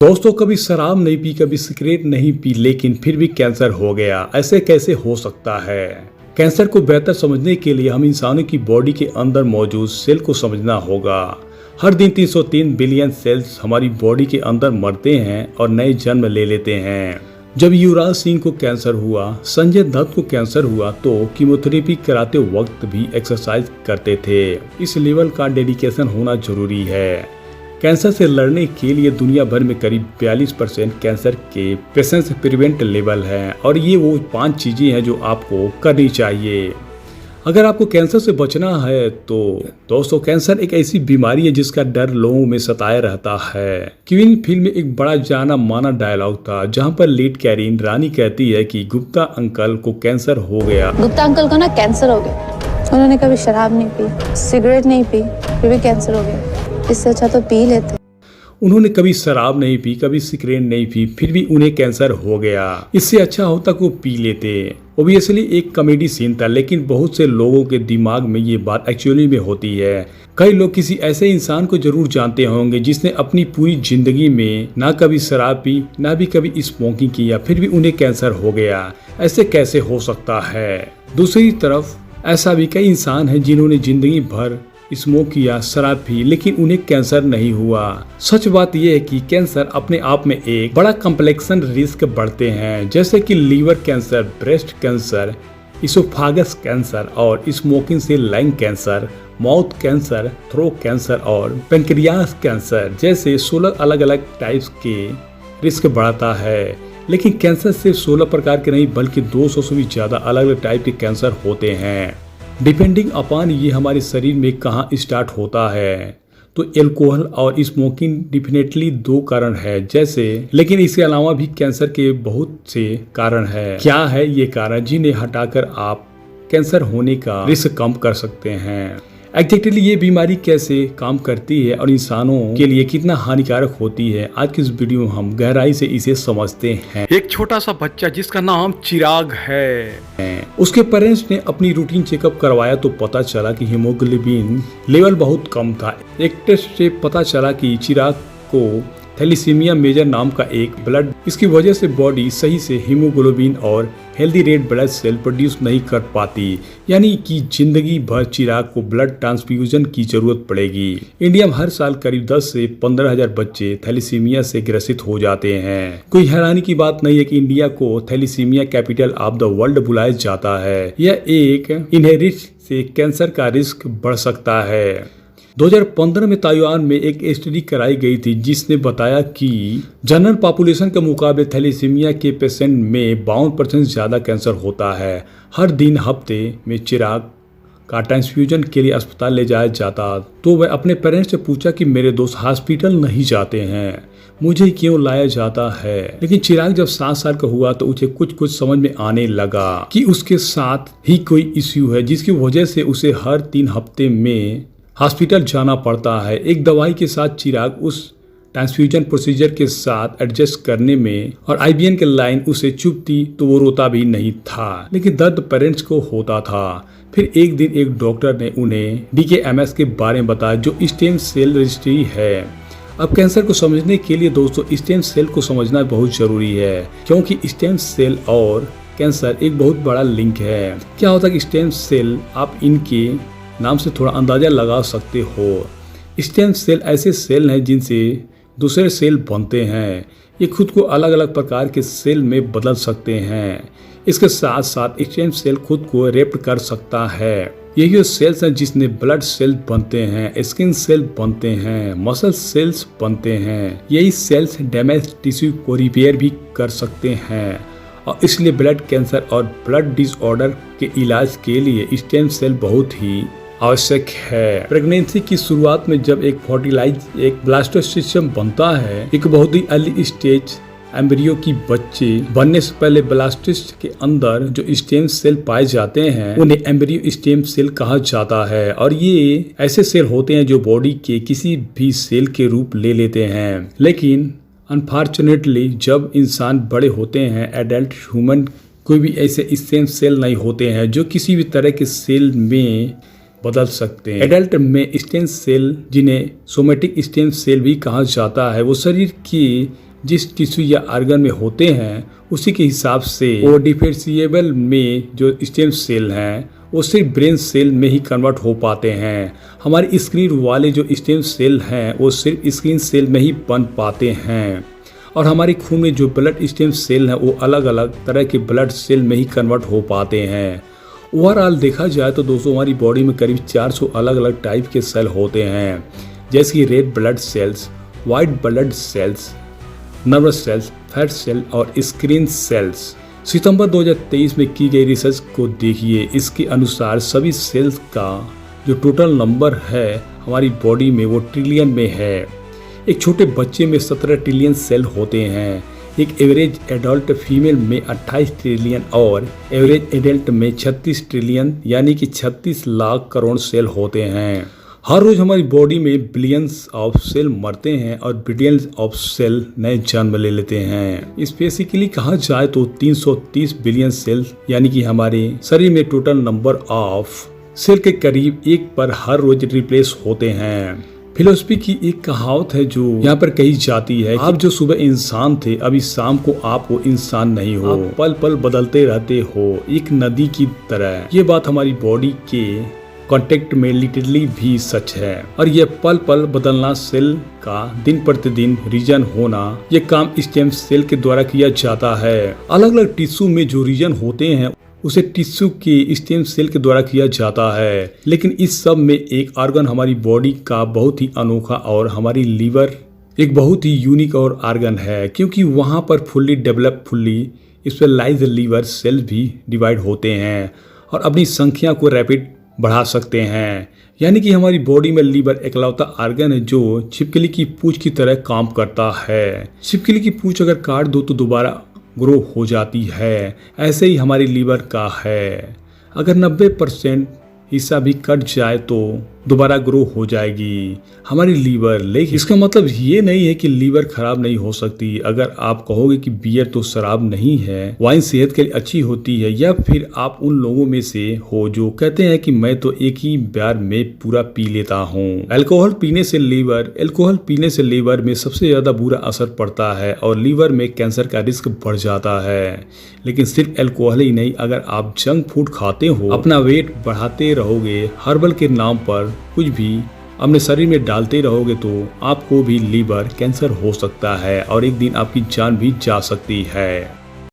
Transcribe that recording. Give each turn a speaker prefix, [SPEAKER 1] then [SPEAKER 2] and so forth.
[SPEAKER 1] दोस्तों, कभी शराब नहीं पी, कभी सिगरेट नहीं पी, लेकिन फिर भी कैंसर हो गया। ऐसे कैसे हो सकता है? कैंसर को बेहतर समझने के लिए हम इंसानों की बॉडी के अंदर मौजूद सेल को समझना होगा। हर दिन 303 बिलियन सेल्स हमारी बॉडी के अंदर मरते हैं और नए जन्म ले लेते हैं। जब युवराज सिंह को कैंसर हुआ, संजय दत्त को कैंसर हुआ, तो कीमोथेरेपी कराते वक्त भी एक्सरसाइज करते थे। इस लेवल का डेडिकेशन होना जरूरी है। कैंसर से लड़ने के लिए दुनिया भर में करीब 42% कैंसर के पेशेंट्स प्रिवेंट लेवल है, और ये वो 5 चीजें हैं जो आपको करनी चाहिए अगर आपको कैंसर से बचना है। तो दोस्तों, कैंसर एक ऐसी बीमारी है जिसका डर लोगों में सताए रहता है। क्वीन फिल्म में एक बड़ा जाना माना डायलॉग था, जहां पर लीड कैरीन रानी कहती है कि गुप्ता अंकल को कैंसर हो गया।
[SPEAKER 2] गुप्ता अंकल को ना कैंसर हो गया। उन्होंने कभी शराब नहीं पी, सिगरेट नहीं पी, फिर भी कैंसर हो गया। इससे अच्छा तो पी लेते।
[SPEAKER 1] उन्होंने कभी शराब नहीं पी, कभी सिगरेट नहीं पी, फिर भी उन्हें कैंसर हो गया। इससे अच्छा होता कि वो पी लेते। ओबियसली एक कॉमेडी सीन था, लेकिन बहुत से लोगों के दिमाग में ये बात एक्चुअली में होती है। कई लोग किसी ऐसे इंसान को जरूर जानते होंगे जिसने अपनी पूरी जिंदगी में ना कभी शराब पी, ना भी कभी स्मोकिंग किया, फिर भी उन्हें कैंसर हो गया। ऐसे कैसे हो सकता है? दूसरी तरफ ऐसा भी कई इंसान हैं जिन्होंने जिंदगी भर स्मोक किया, शराब पी, लेकिन उन्हें कैंसर नहीं हुआ। सच बात यह है कि कैंसर अपने आप में एक बड़ा कॉम्प्लेक्सन रिस्क बढ़ते हैं, जैसे कि liver cancer, breast cancer, esophagus cancer और स्मोकिंग से lung cancer, mouth cancer, throat cancer और पेनक्रियास कैंसर जैसे 16 अलग अलग टाइप्स के रिस्क बढ़ता है। लेकिन कैंसर सिर्फ 16 प्रकार के नहीं, बल्कि 200 से भी ज्यादा अलग अलग टाइप के कैंसर होते हैं, डिपेंडिंग अपॉन ये हमारे शरीर में कहाँ स्टार्ट होता है। तो एल्कोहल और स्मोकिंग डेफिनेटली 2 कारण है जैसे, लेकिन इसके अलावा भी कैंसर के बहुत से कारण है। क्या है ये कारण जिन्हें हटाकर आप कैंसर होने का रिस्क कम कर सकते हैं? एग्जैक्टली ये बीमारी कैसे काम करती है और इंसानों के लिए कितना हानिकारक होती है, आज की इस वीडियो में हम गहराई से इसे समझते हैं। एक छोटा सा बच्चा जिसका नाम चिराग है, उसके पेरेंट्स ने अपनी रूटीन चेकअप करवाया तो पता चला कि हीमोग्लोबिन लेवल बहुत कम था। एक टेस्ट से पता चला कि चिराग को थैलीसीमिया मेजर नाम का एक ब्लड, इसकी वजह से बॉडी सही से हीमोग्लोबिन और healthy red blood cell produce नहीं कर पाती, यानी कि जिंदगी भर चिराग को ब्लड ट्रांसफ्यूजन की जरूरत पड़ेगी। इंडिया में हर साल करीब 10 से 15,000 बच्चे थैलीसीमिया से ग्रसित हो जाते हैं। कोई हैरानी की बात नहीं है कि इंडिया को thalassaemia capital of the world बुलाया जाता है। यह एक इनहेरिट से कैंसर का रिस्क बढ़ सकता है। 2015 में ताइवान में एक स्टडी कराई गई थी जिसने बताया कि जनरल पॉपुलेशन के मुकाबले थैलीसीमिया के पेशेंट में 52% ज्यादा कैंसर होता है। हर दिन हफ्ते में चिराग का ट्रांसफ्यूजन के लिए अस्पताल ले जाया जाता, तो वह अपने पेरेंट्स से पूछा कि मेरे दोस्त हॉस्पिटल नहीं जाते हैं, मुझे क्यों लाया जाता है? लेकिन चिराग जब 7 साल का हुआ तो उसे कुछ समझ में आने लगा कि उसके साथ ही कोई इश्यू है, जिसकी वजह से उसे हर 3 हफ्ते में हॉस्पिटल जाना पड़ता है। एक दवाई के साथ चिराग उस ट्रांसफ्यूजन प्रोसीजर के साथ एडजस्ट करने में, और आईबीएन के लाइन उसे चुभती तो वो रोता भी नहीं था, लेकिन दर्द पेरेंट्स को होता था। फिर एक दिन एक डॉक्टर ने उन्हें डीकेएमएस के बारे में बताया, जो स्टेम सेल रजिस्ट्री है। अब कैंसर को समझने के लिए दोस्तों स्टेम सेल को समझना बहुत जरूरी है, क्योंकि स्टेम सेल और कैंसर एक बहुत बड़ा लिंक है। क्या होता है कि स्टेम सेल, आप इनके नाम से थोड़ा अंदाजा लगा सकते हो। स्टेम सेल ऐसे सेल हैं जिनसे दूसरे सेल बनते हैं। ये खुद को अलग अलग प्रकार के सेल में बदल सकते हैं। इसके साथ साथ स्टेम सेल खुद को रेप्ट कर सकता है। यही वो सेल्स हैं जिसमें ब्लड सेल बनते हैं, स्किन सेल बनते हैं, मसल सेल्स बनते हैं। यही सेल्स डैमेज टिश्यू को रिपेयर भी कर सकते हैं, और इसलिए ब्लड कैंसर और ब्लड डिसऑर्डर के इलाज के लिए स्टेम सेल बहुत ही आवश्यक है। प्रेगनेंसी की शुरुआत में जब एक फर्टिलाइज एक ब्लास्टोसिस्ट बनता है, एक बहुत ही अर्ली स्टेज एम्ब्रियो की बच्चे बनने से पहले ब्लास्टोसिस्ट के अंदर जो स्टेम सेल पाए जाते हैं उन्हें एम्ब्रियो स्टेम सेल कहा जाता है, और ये ऐसे सेल होते हैं जो बॉडी के किसी भी सेल के रूप ले लेते हैं। लेकिन अनफॉर्चुनेटली जब इंसान बड़े होते हैं, एडल्ट ह्यूमन, कोई भी ऐसे स्टेम सेल नहीं होते हैं जो किसी भी तरह के सेल में बदल सकते हैं। एडल्ट में स्टेम सेल, जिन्हें सोमेटिक स्टेम सेल भी कहा जाता है, वो शरीर की जिस टिश्यू या ऑर्गन में होते हैं उसी के हिसाब से वो डिफरेंशिएबल में जो स्टेम सेल हैं वो सिर्फ ब्रेन सेल में ही कन्वर्ट हो पाते हैं। हमारी स्क्रीन वाले जो स्टेम सेल हैं वो सिर्फ स्क्रीन सेल में ही बन पाते हैं और हमारे खून में जो ब्लड स्टेम सेल हैं वो अलग अलग तरह के ब्लड सेल में ही कन्वर्ट हो पाते हैं। ओवरऑल देखा जाए तो दोस्तों हमारी बॉडी में करीब 400 अलग अलग टाइप के सेल होते हैं, जैसे कि red blood cells, white blood cells, nervous cells, fat cell और स्क्रीन सेल्स। सितंबर 2023 में की गई रिसर्च को देखिए, इसके अनुसार सभी सेल्स का जो टोटल नंबर है हमारी बॉडी में वो ट्रिलियन में है। एक छोटे बच्चे में 17 ट्रिलियन सेल होते हैं, एक एवरेज एडल्ट फीमेल में 28 ट्रिलियन और एवरेज एडल्ट में 36 ट्रिलियन यानी कि 36 लाख करोड़ सेल होते हैं। हर रोज हमारी बॉडी में बिलियंस ऑफ सेल मरते हैं और बिलियंस ऑफ सेल नए जन्म ले लेते हैं। स्पेसिफिकली कहा जाए तो 330 बिलियन सेल यानी कि हमारे शरीर में टोटल नंबर ऑफ सेल के करीब एक पर हर रोज रिप्लेस होते हैं। फिलोसफी की एक कहावत है जो यहाँ पर कही जाती है, आप जो सुबह इंसान थे अभी शाम को आप वो इंसान नहीं हो, आप पल पल बदलते रहते हो एक नदी की तरह। ये बात हमारी बॉडी के कॉन्टेक्ट में लिटरली भी सच है और ये पल पल बदलना सेल का दिन प्रतिदिन रीजन होना, ये काम स्टेम सेल के द्वारा किया जाता है। अलग अलग टिश्यू में जो रीजन होते हैं उसे टिश्यू के स्टेम सेल के द्वारा किया जाता है, लेकिन इस सब में एक ऑर्गन हमारी बॉडी का बहुत ही अनोखा और हमारी लीवर एक बहुत ही यूनिक और ऑर्गन है, क्योंकि वहाँ पर फुल्ली स्पेशलाइज्ड लीवर सेल भी डिवाइड होते हैं और अपनी संख्या को रैपिड बढ़ा सकते हैं। यानी कि हमारी बॉडी में लीवर एकलौता ऑर्गन है जो छिपकली की पूंछ की तरह काम करता है। छिपकली की पूंछ अगर काट दो तो दोबारा ग्रो हो जाती है, ऐसे ही हमारी लीवर का है। अगर 90% हिस्सा भी कट जाए तो दोबारा ग्रो हो जाएगी हमारी लीवर। लेकिन इसका मतलब ये नहीं है कि लीवर खराब नहीं हो सकती। अगर आप कहोगे कि बियर तो शराब नहीं है, वाइन सेहत के लिए अच्छी होती है, या फिर आप उन लोगों में से हो जो कहते हैं कि मैं तो एक ही बार में पूरा पी लेता हूँ। अल्कोहल पीने से लीवर में सबसे ज्यादा बुरा असर पड़ता है और लीवर में कैंसर का रिस्क बढ़ जाता है। लेकिन सिर्फ अल्कोहल ही नहीं, अगर आप जंक फूड खाते हो, अपना वेट बढ़ाते रहोगे, हर्बल के नाम पर कुछ भी अपने शरीर में डालते रहोगे तो आपको भी लीवर कैंसर हो सकता है और एक दिन आपकी जान भी जा सकती है।